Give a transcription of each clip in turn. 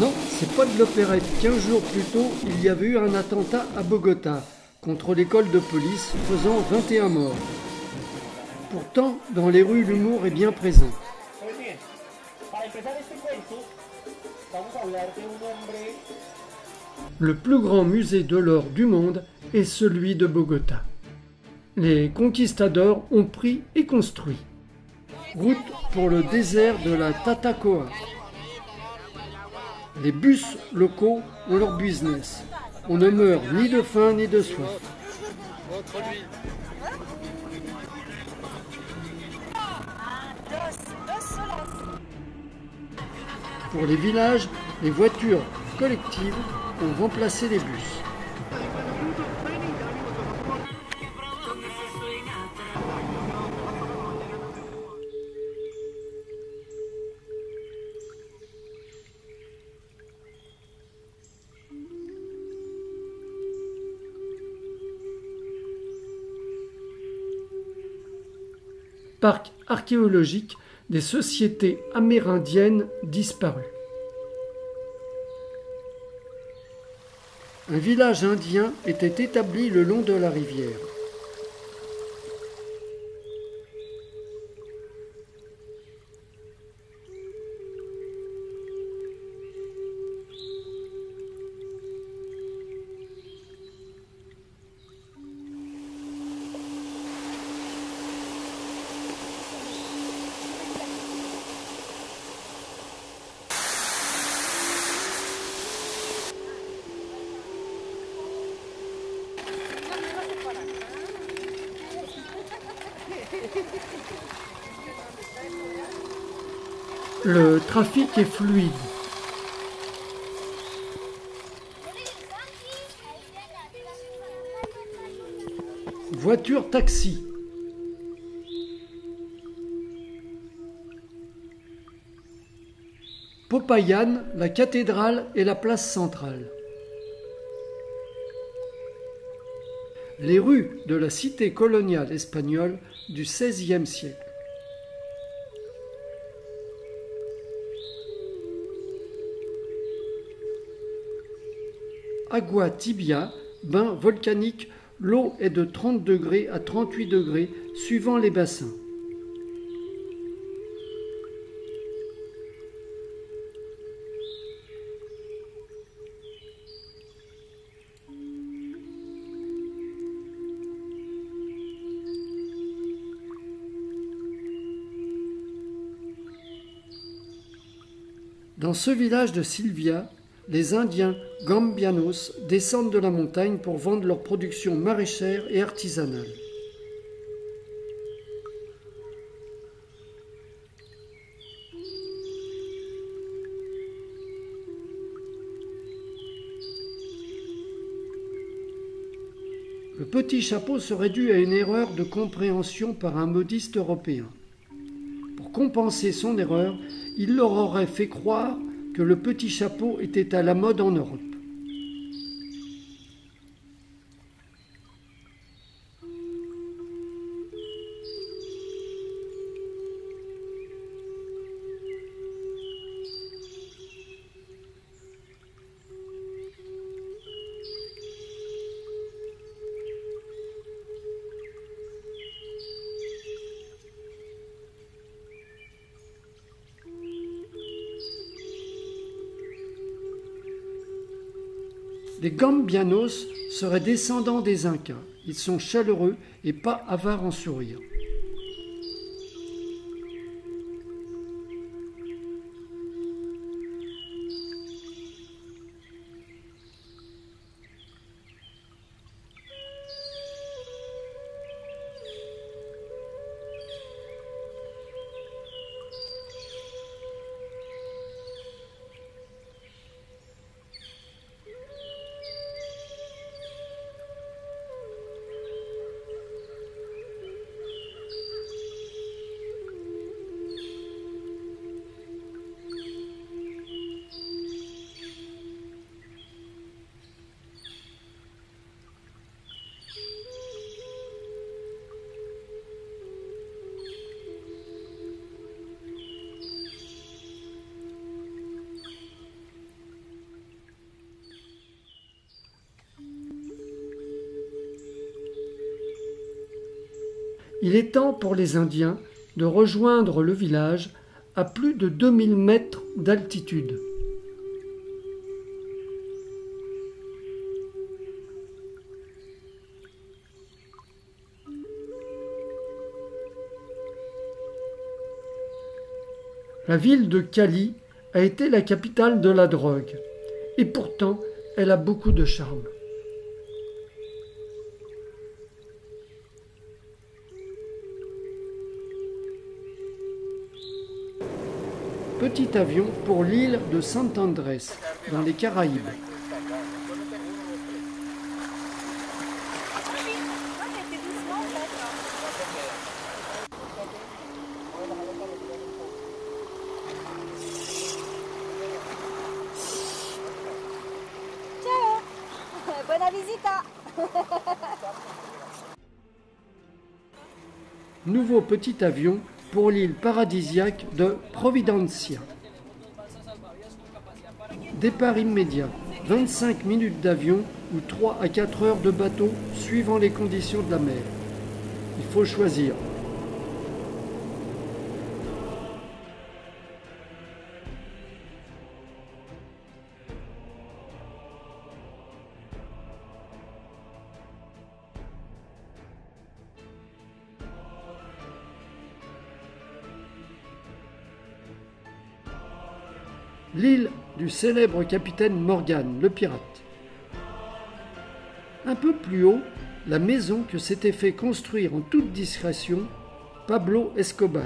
Non, c'est pas de l'opérette. 15 jours plus tôt, il y avait eu un attentat à Bogota contre l'école de police, faisant 21 morts. Pourtant, dans les rues, l'humour est bien présent. Le plus grand musée de l'or du monde est celui de Bogota. Les conquistadors ont pris et construit. Route pour le désert de la Tatacoa. Les bus locaux ont leur business. On ne meurt ni de faim ni de soif. Pour les villages, les voitures collectives ont remplacé les bus. Parc archéologique des sociétés amérindiennes disparues. Un village indien était établi le long de la rivière. Le trafic est fluide. Voiture-taxi. Popayan, la cathédrale et la place centrale. Les rues de la cité coloniale espagnole du XVIe siècle. Agua Tibia, bain volcanique, l'eau est de 30 degrés à 38 degrés suivant les bassins. Dans ce village de Silvia, les Indiens Gambianos descendent de la montagne pour vendre leur production maraîchère et artisanale. Le petit chapeau serait dû à une erreur de compréhension par un modiste européen. Pour compenser son erreur, il leur aurait fait croire que le petit chapeau était à la mode en Europe. Les Gambianos seraient descendants des Incas. Ils sont chaleureux et pas avares en sourire. Il est temps pour les Indiens de rejoindre le village à plus de 2000 mètres d'altitude. La ville de Cali a été la capitale de la drogue, et pourtant elle a beaucoup de charme. Petit avion pour l'île de Sant Andrés, dans les Caraïbes. Buona visita. Nouveau petit avion pour l'île paradisiaque de Providencia. Départ immédiat, 25 minutes d'avion ou 3 à 4 heures de bateau suivant les conditions de la mer. Il faut choisir. L'île du célèbre capitaine Morgan, le pirate. Un peu plus haut, la maison que s'était fait construire en toute discrétion Pablo Escobar.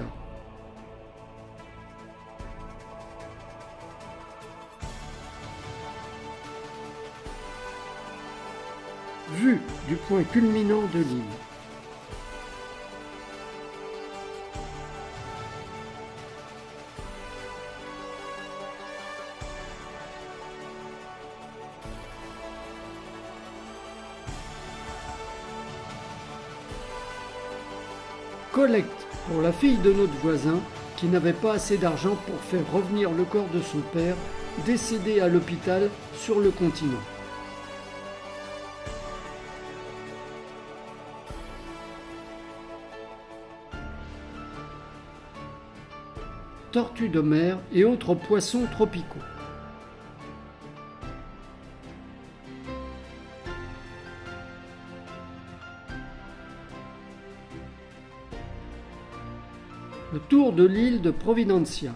Vue du point culminant de l'île. Collecte pour la fille de notre voisin qui n'avait pas assez d'argent pour faire revenir le corps de son père, décédé à l'hôpital sur le continent. Tortues de mer et autres poissons tropicaux. Le tour de l'île de Providencia.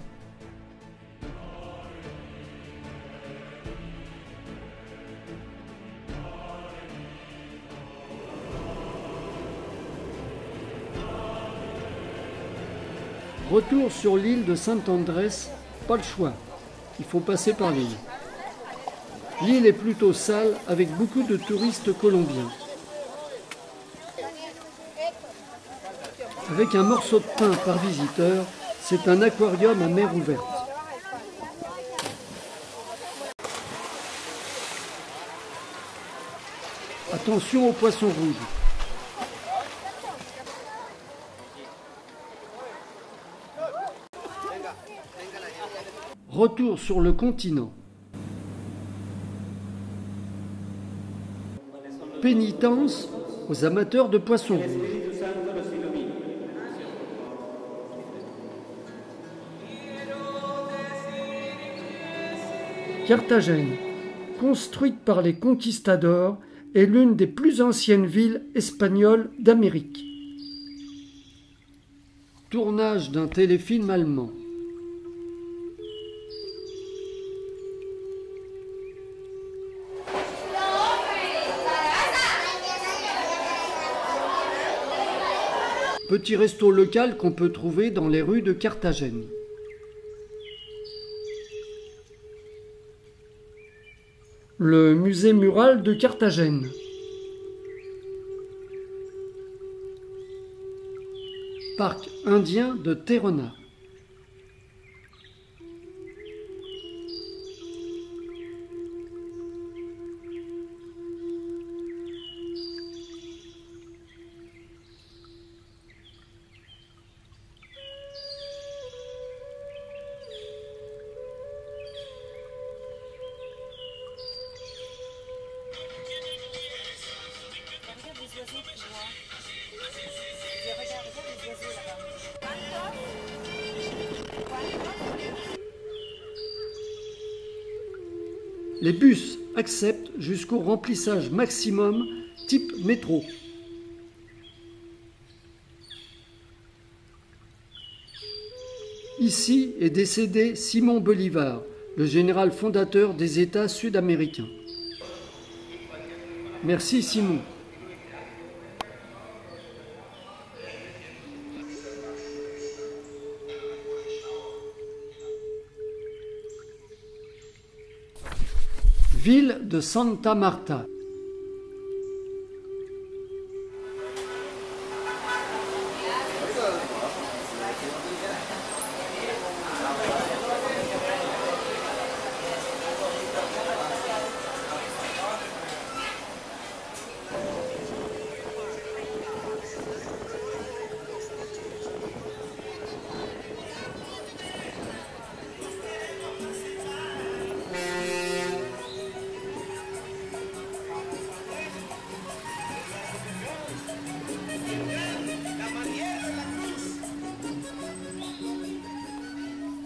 Retour sur l'île de Sant Andrés, pas le choix, il faut passer par l'île. L'île est plutôt sale avec beaucoup de touristes colombiens. Avec un morceau de pain par visiteur, c'est un aquarium à mer ouverte. Attention aux poissons rouges. Retour sur le continent. Pénitence aux amateurs de poissons rouges. Carthagène, construite par les conquistadors, est l'une des plus anciennes villes espagnoles d'Amérique. Tournage d'un téléfilm allemand. Petit resto local qu'on peut trouver dans les rues de Carthagène. Le musée mural de Carthagène. Parc indien de Terrona. Regarde les oiseaux plus loin. Je regarde. Les bus acceptent jusqu'au remplissage maximum type métro. Ici est décédé Simon Bolivar, le général fondateur des États sud-américains. Merci Simon. Ville de Santa Marta.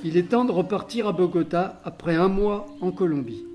Il est temps de repartir à Bogota après un mois en Colombie.